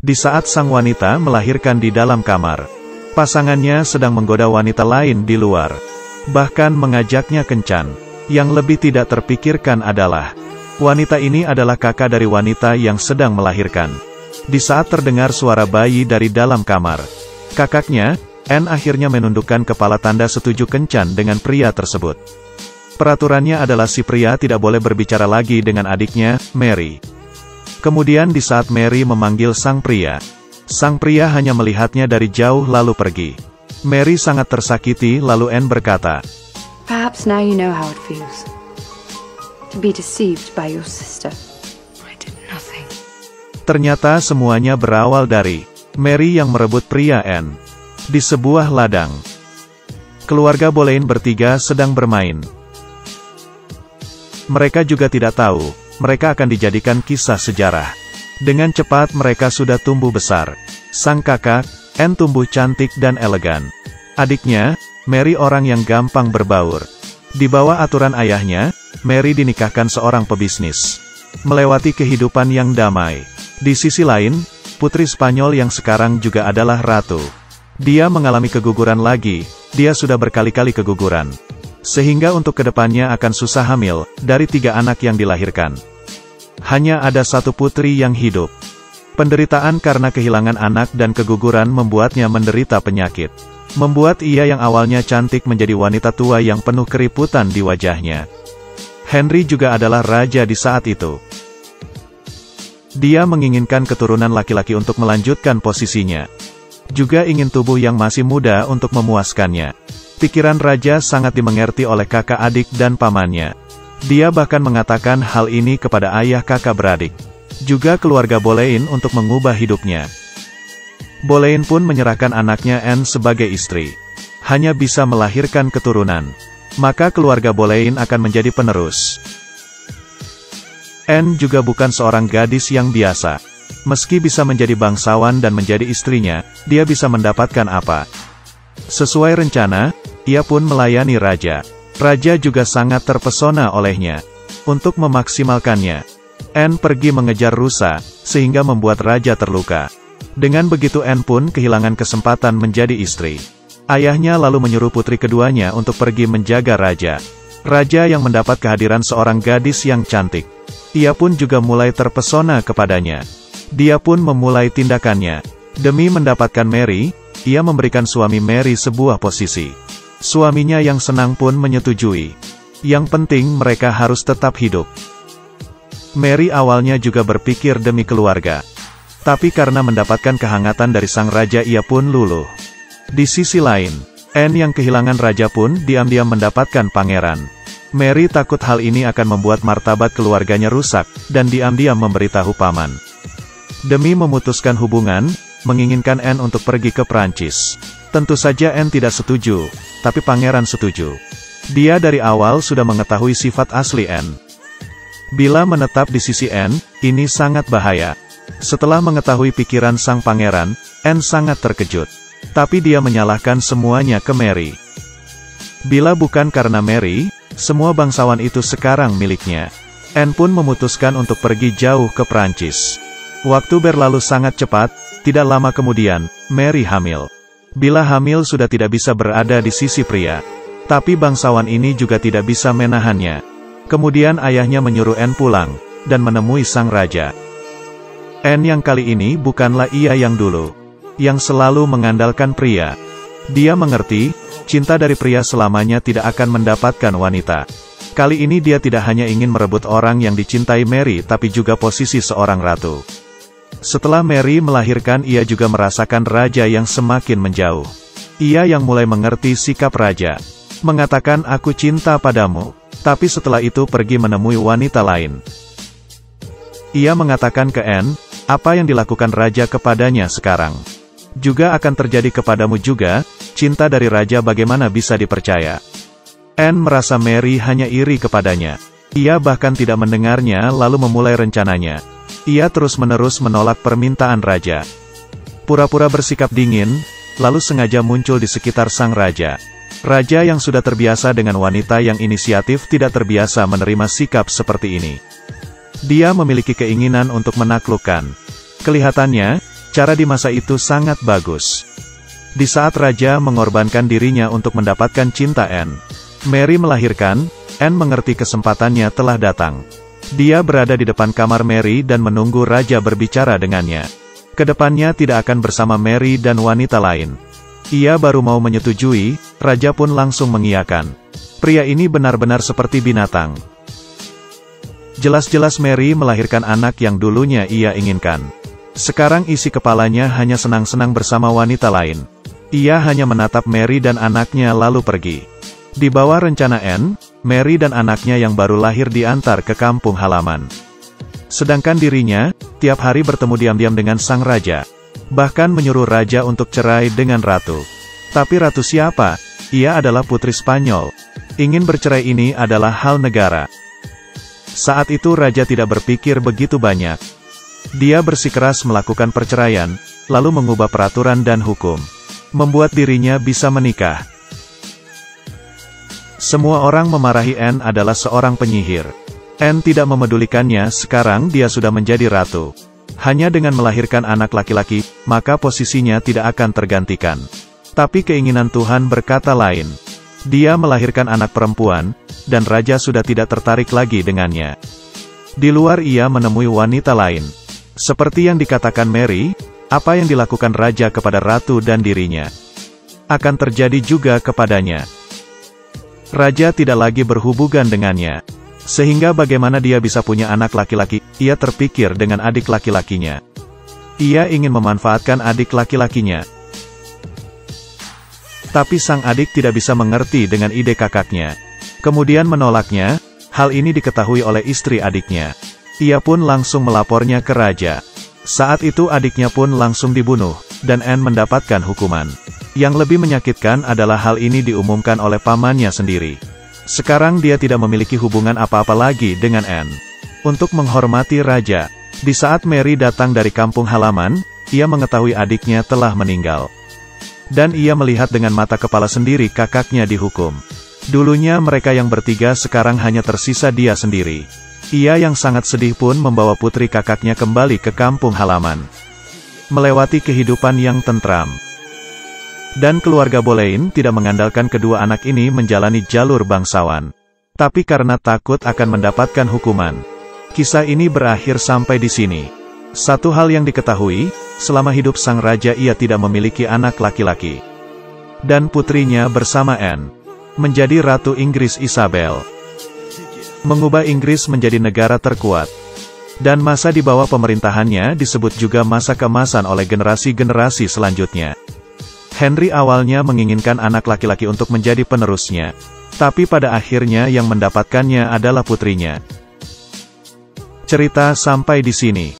Di saat sang wanita melahirkan di dalam kamar, pasangannya sedang menggoda wanita lain di luar, bahkan mengajaknya kencan. Yang lebih tidak terpikirkan adalah, wanita ini adalah kakak dari wanita yang sedang melahirkan. Di saat terdengar suara bayi dari dalam kamar, kakaknya, Anne akhirnya menundukkan kepala tanda setuju kencan dengan pria tersebut. Peraturannya adalah si pria tidak boleh berbicara lagi dengan adiknya, Mary. Kemudian di saat Mary memanggil sang pria hanya melihatnya dari jauh lalu pergi. Mary sangat tersakiti lalu Anne berkata, "Perhaps now you know how it feels to be deceived by your sister. I did nothing." Ternyata semuanya berawal dari Mary yang merebut pria Anne di sebuah ladang. Keluarga Boleyn bertiga sedang bermain. Mereka juga tidak tahu, mereka akan dijadikan kisah sejarah. Dengan cepat mereka sudah tumbuh besar. Sang kakak, Anne tumbuh cantik dan elegan. Adiknya, Mary orang yang gampang berbaur. Di bawah aturan ayahnya, Mary dinikahkan seorang pebisnis. Melewati kehidupan yang damai. Di sisi lain, putri Spanyol yang sekarang juga adalah ratu. Dia mengalami keguguran lagi, dia sudah berkali-kali keguguran. Sehingga untuk kedepannya akan susah hamil, dari 3 anak yang dilahirkan. Hanya ada 1 putri yang hidup. Penderitaan karena kehilangan anak dan keguguran membuatnya menderita penyakit. Membuat ia yang awalnya cantik menjadi wanita tua yang penuh keriputan di wajahnya. Henry juga adalah raja di saat itu. Dia menginginkan keturunan laki-laki untuk melanjutkan posisinya. Juga ingin tubuh yang masih muda untuk memuaskannya. Pikiran raja sangat dimengerti oleh kakak adik dan pamannya. Dia bahkan mengatakan hal ini kepada ayah kakak beradik. Juga keluarga Boleyn untuk mengubah hidupnya. Boleyn pun menyerahkan anaknya Anne sebagai istri. Hanya bisa melahirkan keturunan. Maka keluarga Boleyn akan menjadi penerus. Anne juga bukan seorang gadis yang biasa. Meski bisa menjadi bangsawan dan menjadi istrinya, dia bisa mendapatkan apa? Sesuai rencana, ia pun melayani raja. Raja juga sangat terpesona olehnya. Untuk memaksimalkannya, Anne pergi mengejar rusa, sehingga membuat raja terluka. Dengan begitu Anne pun kehilangan kesempatan menjadi istri. Ayahnya lalu menyuruh putri keduanya untuk pergi menjaga raja. Raja yang mendapat kehadiran seorang gadis yang cantik. Ia pun juga mulai terpesona kepadanya. Dia pun memulai tindakannya. Demi mendapatkan Mary, ia memberikan suami Mary sebuah posisi. Suaminya yang senang pun menyetujui. Yang penting mereka harus tetap hidup. Mary awalnya juga berpikir demi keluarga. Tapi karena mendapatkan kehangatan dari sang raja ia pun luluh. Di sisi lain, Anne yang kehilangan raja pun diam-diam mendapatkan pangeran. Mary takut hal ini akan membuat martabat keluarganya rusak, dan diam-diam memberitahu paman. Demi memutuskan hubungan, menginginkan Anne untuk pergi ke Prancis. Tentu saja Anne tidak setuju, tapi pangeran setuju. Dia dari awal sudah mengetahui sifat asli Anne. Bila menetap di sisi Anne, ini sangat bahaya. Setelah mengetahui pikiran sang pangeran, Anne sangat terkejut. Tapi dia menyalahkan semuanya ke Mary. Bila bukan karena Mary, semua bangsawan itu sekarang miliknya. Anne pun memutuskan untuk pergi jauh ke Prancis. Waktu berlalu sangat cepat, tidak lama kemudian, Mary hamil. Bila hamil sudah tidak bisa berada di sisi pria. Tapi bangsawan ini juga tidak bisa menahannya. Kemudian ayahnya menyuruh Anne pulang, dan menemui sang raja. Anne yang kali ini bukanlah ia yang dulu. Yang selalu mengandalkan pria. Dia mengerti, cinta dari pria selamanya tidak akan mendapatkan wanita. Kali ini dia tidak hanya ingin merebut orang yang dicintai Mary tapi juga posisi seorang ratu. Setelah Mary melahirkan ia juga merasakan raja yang semakin menjauh. Ia yang mulai mengerti sikap raja. Mengatakan aku cinta padamu. Tapi setelah itu pergi menemui wanita lain. Ia mengatakan ke Anne, apa yang dilakukan raja kepadanya sekarang juga akan terjadi kepadamu juga. Cinta dari raja bagaimana bisa dipercaya? Anne merasa Mary hanya iri kepadanya. Ia bahkan tidak mendengarnya lalu memulai rencananya. Ia terus-menerus menolak permintaan raja. Pura-pura bersikap dingin, lalu sengaja muncul di sekitar sang raja. Raja yang sudah terbiasa dengan wanita yang inisiatif tidak terbiasa menerima sikap seperti ini. Dia memiliki keinginan untuk menaklukkan. Kelihatannya, Cara di masa itu sangat bagus. Di saat raja mengorbankan dirinya untuk mendapatkan cinta Anne, Mary melahirkan, Anne mengerti kesempatannya telah datang. Dia berada di depan kamar Mary dan menunggu raja berbicara dengannya. Kedepannya tidak akan bersama Mary dan wanita lain. Ia baru mau menyetujui, raja pun langsung mengiyakan. Pria ini benar-benar seperti binatang. Jelas-jelas Mary melahirkan anak yang dulunya ia inginkan. Sekarang isi kepalanya hanya senang-senang bersama wanita lain. Ia hanya menatap Mary dan anaknya lalu pergi. Di bawah rencana Anne, Mary dan anaknya yang baru lahir diantar ke kampung halaman. Sedangkan dirinya, tiap hari bertemu diam-diam dengan sang raja. Bahkan menyuruh raja untuk cerai dengan ratu. Tapi ratu siapa? Ia adalah putri Spanyol. Ingin bercerai ini adalah hal negara. Saat itu raja tidak berpikir begitu banyak. Dia bersikeras melakukan perceraian, lalu mengubah peraturan dan hukum. Membuat dirinya bisa menikah. Semua orang memarahi Anne adalah seorang penyihir. Anne tidak memedulikannya, sekarang dia sudah menjadi ratu. Hanya dengan melahirkan anak laki-laki, maka posisinya tidak akan tergantikan. Tapi keinginan Tuhan berkata lain. Dia melahirkan anak perempuan, dan raja sudah tidak tertarik lagi dengannya. Di luar ia menemui wanita lain. Seperti yang dikatakan Mary, apa yang dilakukan raja kepada ratu dan dirinya, akan terjadi juga kepadanya. Raja tidak lagi berhubungan dengannya. Sehingga bagaimana dia bisa punya anak laki-laki, ia terpikir dengan adik laki-lakinya. Ia ingin memanfaatkan adik laki-lakinya. Tapi sang adik tidak bisa mengerti dengan ide kakaknya. Kemudian menolaknya, hal ini diketahui oleh istri adiknya. Ia pun langsung melapornya ke raja. Saat itu adiknya pun langsung dibunuh, dan Anne mendapatkan hukuman. Yang lebih menyakitkan adalah hal ini diumumkan oleh pamannya sendiri. Sekarang dia tidak memiliki hubungan apa-apa lagi dengan Anne. Untuk menghormati raja, di saat Mary datang dari kampung halaman, ia mengetahui adiknya telah meninggal. Dan ia melihat dengan mata kepala sendiri kakaknya dihukum. Dulunya mereka yang bertiga sekarang hanya tersisa dia sendiri. Ia yang sangat sedih pun membawa putri kakaknya kembali ke kampung halaman. Melewati kehidupan yang tentram. Dan keluarga Boleyn tidak mengandalkan kedua anak ini menjalani jalur bangsawan. Tapi karena takut akan mendapatkan hukuman. Kisah ini berakhir sampai di sini. Satu hal yang diketahui, selama hidup sang raja ia tidak memiliki anak laki-laki. Dan putrinya bersama Anne menjadi Ratu Inggris Isabel. Mengubah Inggris menjadi negara terkuat. Dan masa di bawah pemerintahannya disebut juga masa keemasan oleh generasi-generasi selanjutnya. Henry awalnya menginginkan anak laki-laki untuk menjadi penerusnya. Tapi pada akhirnya yang mendapatkannya adalah putrinya. Cerita sampai di sini.